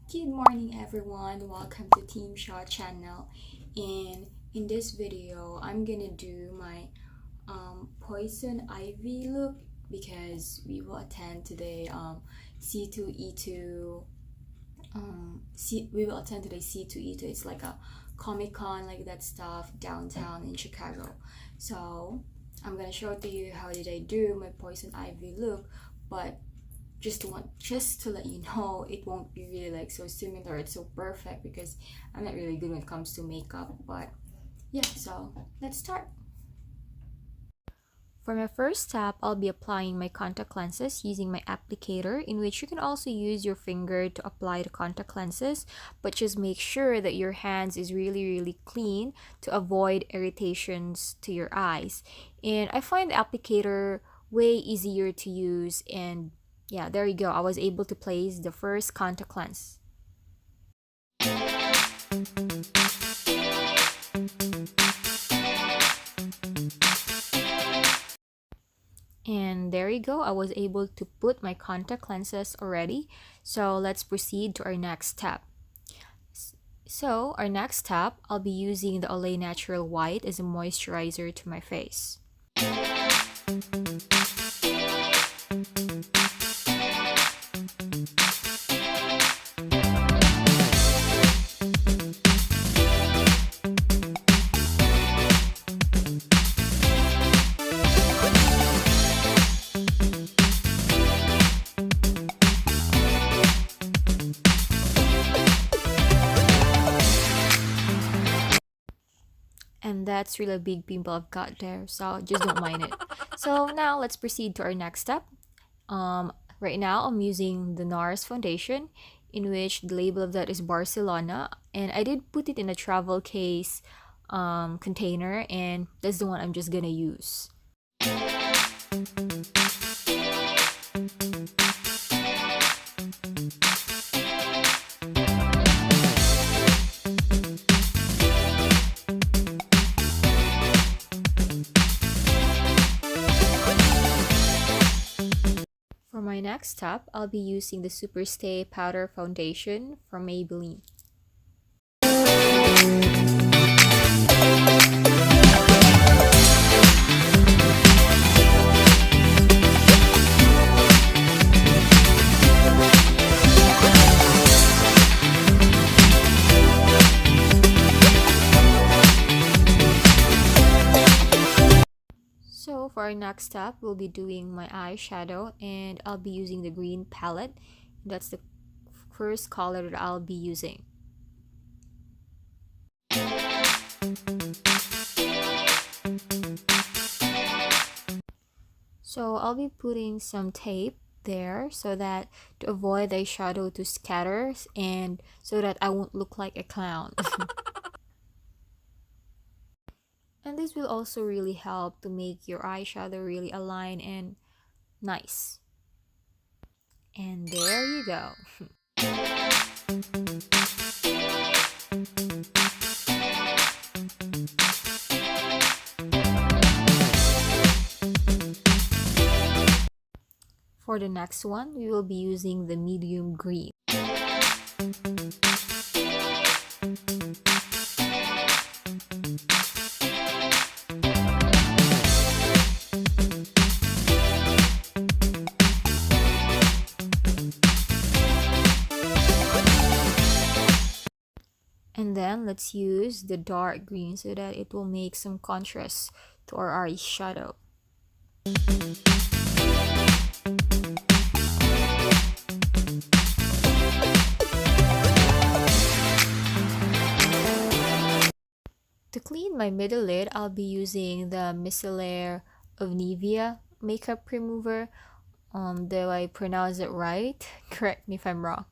Good morning everyone, welcome to Team Shaw channel, and in this video I'm gonna do my poison ivy look because we will attend today C2E2 we will attend today C2E2. It's like a Comic Con, like that stuff downtown in Chicago. So I'm gonna show it to you how did I do my poison ivy look, but just to let you know, it won't be really like so similar, it's so perfect because I'm not really good when it comes to makeup. But yeah, so let's start. For my first step, I'll be applying my contact lenses using my applicator, in which you can also use your finger to apply the contact lenses, but just make sure that your hands is really clean to avoid irritations to your eyes. And I find the applicator way easier to use, and yeah, there you go. I was able to place the first contact lens. And there you go, I was able to put my contact lenses already. So let's proceed to our next step. So our next step, I'll be using the Olay Natural White as a moisturizer to my face. And that's really a big pimple I've got there, so just don't mind it. So now let's proceed to our next step. Right now I'm using the NARS foundation, in which the label of that is Barcelona, and I did put it in a travel case container, and that's the one I'm just gonna use. For my next step, I'll be using the Superstay Powder Foundation from Maybelline. So for our next step, we'll be doing my eyeshadow, and I'll be using the green palette. That's the first color that I'll be using. So I'll be putting some tape there so that to avoid the eyeshadow to scatter, and so that I won't look like a clown. And this will also really help to make your eyeshadow really align and nice. And there you go. For the next one, we will be using the medium green. And then let's use the dark green so that it will make some contrast to our eyeshadow. To clean my middle lid, I'll be using the Micellar of Nivea makeup remover. Do I pronounce it right? Correct me if I'm wrong.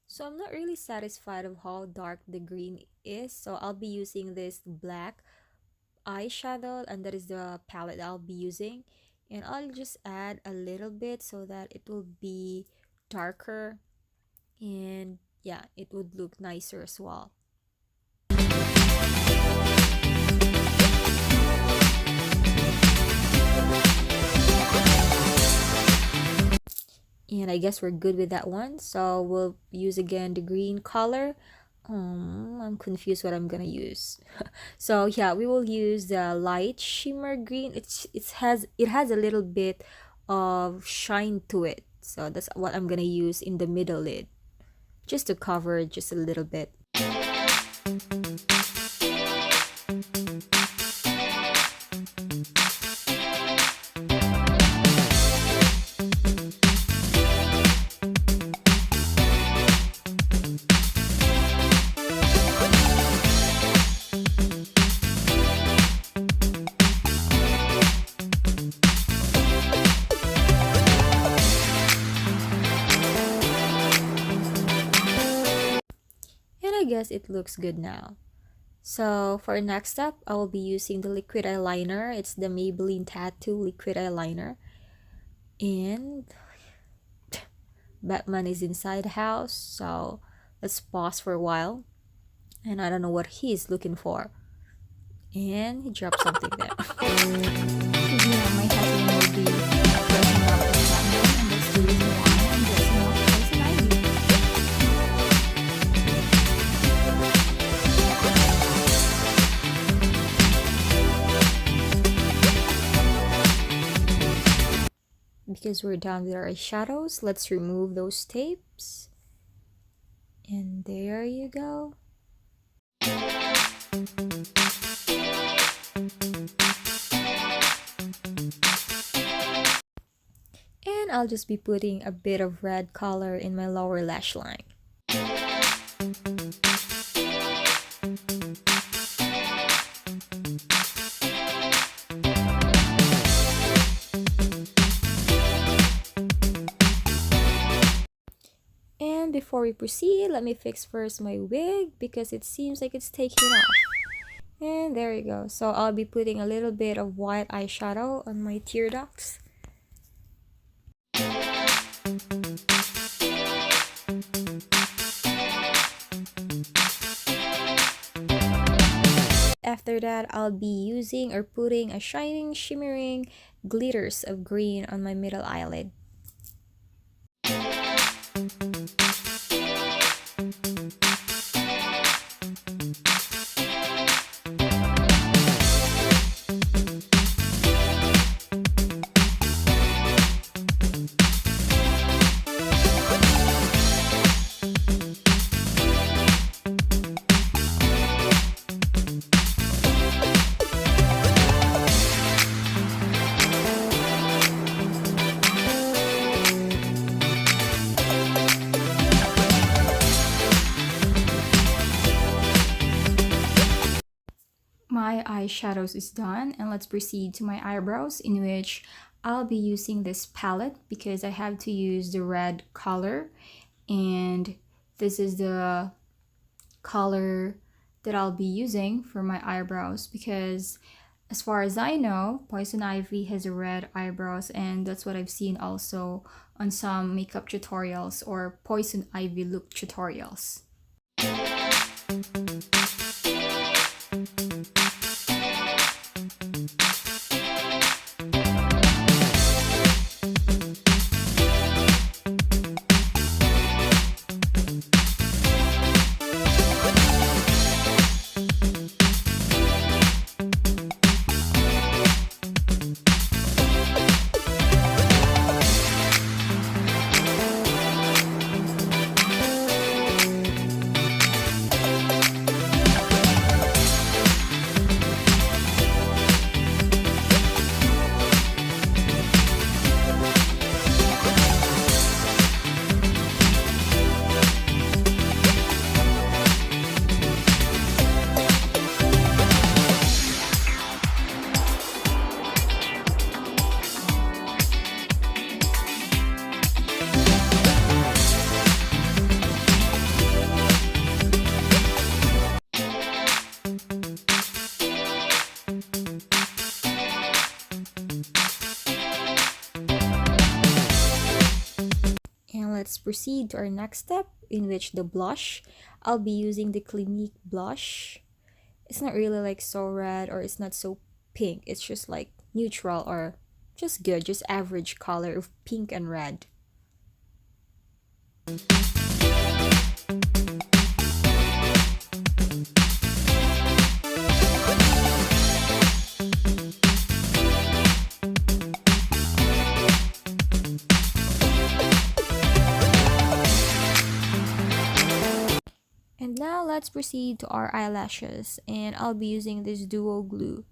So I'm not really satisfied of how dark the green is, so I'll be using this black eyeshadow, and that is the palette I'll be using, and I'll just add a little bit so that it will be darker, and yeah, it would look nicer as well. And I guess we're good with that one. So we'll use again the green color. I'm confused what I'm gonna use. So yeah, we will use the light shimmer green. It has a little bit of shine to it. So that's what I'm gonna use in the middle lid, just to cover just a little bit. And I guess it looks good now. So for next step, I will be using the liquid eyeliner. It's the Maybelline Tattoo liquid eyeliner. And Batman is inside the house, so let's pause for a while. And I don't know what he's looking for. And he dropped something there. Yeah, my husband will be dressing up as Batman, and that's the reason why I'm dressing up as an Ivy. Because we're done with our shadows, let's remove those tapes. And there you go. And I'll just be putting a bit of red color in my lower lash line. And before we proceed, let me fix first my wig because it seems like it's taking off. And there you go. So I'll be putting a little bit of white eyeshadow on my tear ducts. After that, I'll be using or putting a shining, shimmering glitters of green on my middle eyelid. My eyeshadows is done, and let's proceed to my eyebrows, in which I'll be using this palette because I have to use the red color, and this is the color that I'll be using for my eyebrows because as far as I know, Poison Ivy has a red eyebrows, and that's what I've seen also on some makeup tutorials or Poison Ivy look tutorials. Let's proceed to our next step, in which the blush. I'll be using the Clinique blush. It's not really like so red or it's not so pink. It's just like neutral or just good, just average color of pink and red. And now let's proceed to our eyelashes, and I'll be using this duo glue.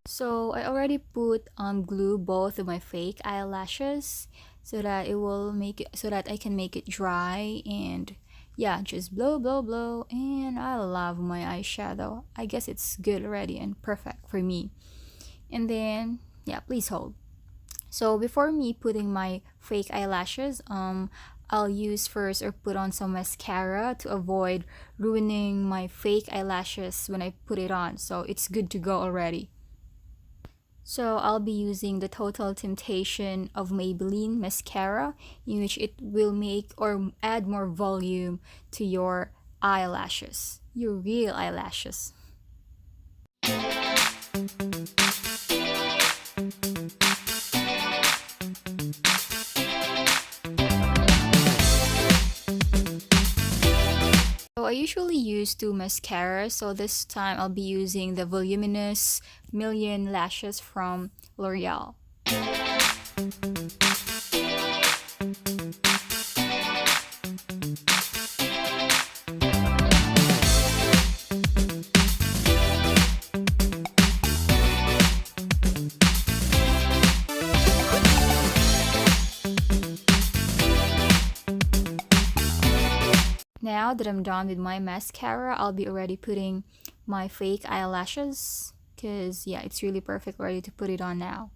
So I already put glue both of my fake eyelashes so that it will make it so that I can make it dry, and yeah, just blow blow blow, and I love my eyeshadow. I guess it's good already and perfect for me. And then yeah, please hold. So before me putting my fake eyelashes, I'll use first or put on some mascara to avoid ruining my fake eyelashes when I put it on. So it's good to go already. So I'll be using the Total Temptation of Maybelline mascara, in which it will make or add more volume to your eyelashes, your real eyelashes. So I usually use two mascaras, so this time I'll be using the Voluminous Million Lashes from L'Oreal. Now that I'm done with my mascara, I'll be already putting my fake eyelashes, because yeah, it's really perfect ready to put it on now.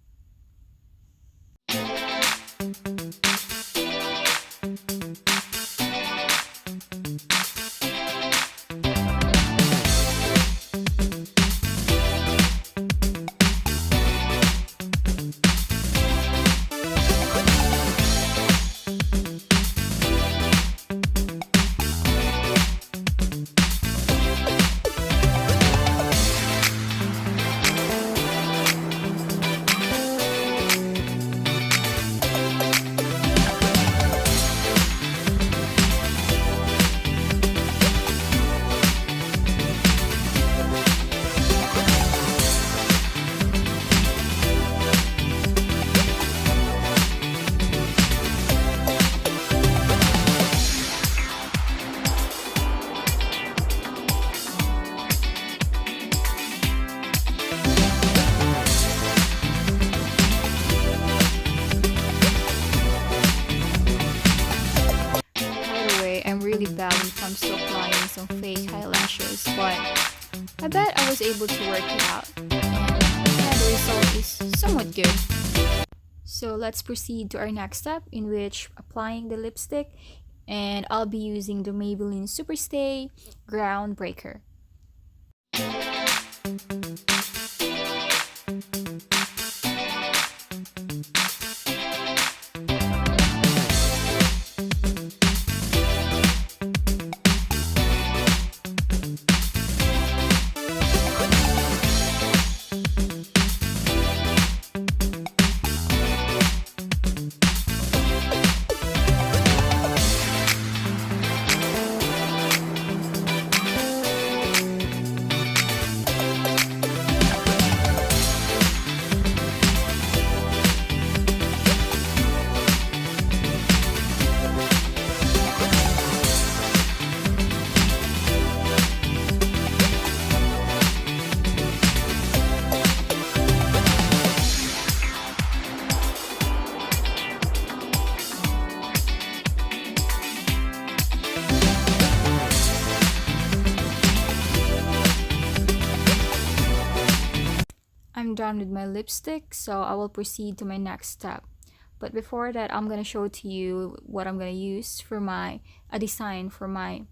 Really bad when it comes to applying some fake eyelashes, but I bet I was able to work it out, and yeah, the result is somewhat good. So let's proceed to our next step, in which applying the lipstick, and I'll be using the Maybelline Superstay Groundbreaker. I'm done with my lipstick, so I will proceed to my next step. But before that, I'm gonna show to you what I'm gonna use for a design for my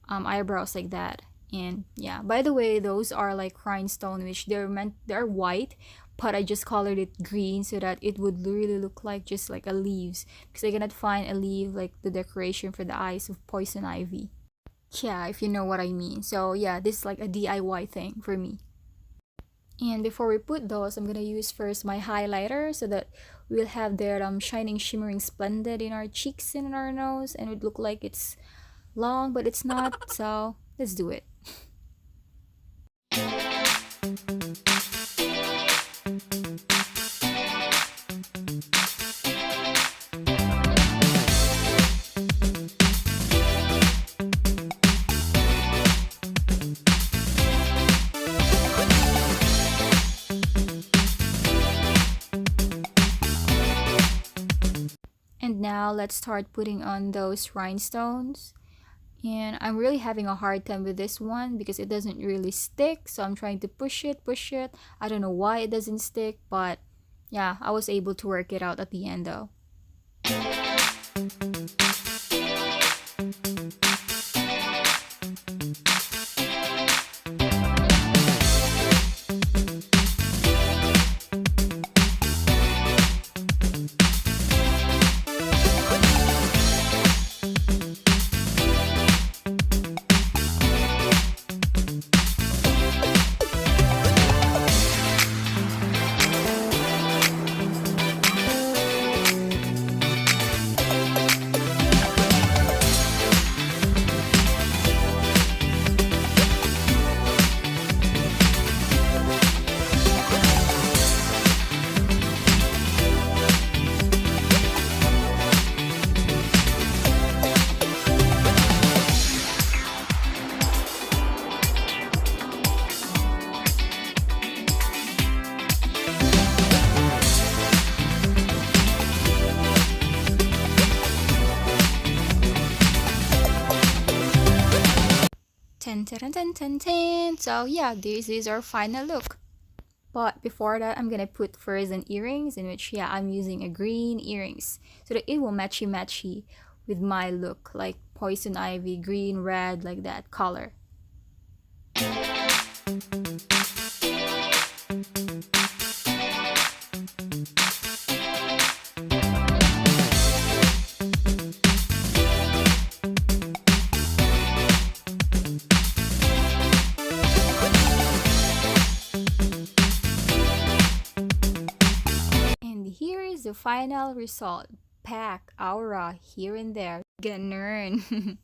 eyebrows like that. And yeah, by the way, those are like rhinestone, which they're white, but I just colored it green so that it would really look like just like a leaves, because I cannot find a leaf like the decoration for the eyes of poison ivy. Yeah, if you know what I mean. So yeah, this is like a DIY thing for me. And before we put those, I'm gonna use first my highlighter so that we'll have that shining, shimmering, splendid in our cheeks and in our nose, and it would look like it's long, but it's not. So let's do it. And now let's start putting on those rhinestones. And I'm really having a hard time with this one because it doesn't really stick. So I'm trying to push it, push it. I don't know why it doesn't stick, but yeah, I was able to work it out at the end though. Ten, ten, ten, ten, ten. So yeah, this is our final look. But before that, I'm gonna put first an earrings, in which yeah, I'm using a green earrings so that it will matchy with my look, like poison ivy, green, red, like that color. The final result. Pack, aura, here and there. Ganun.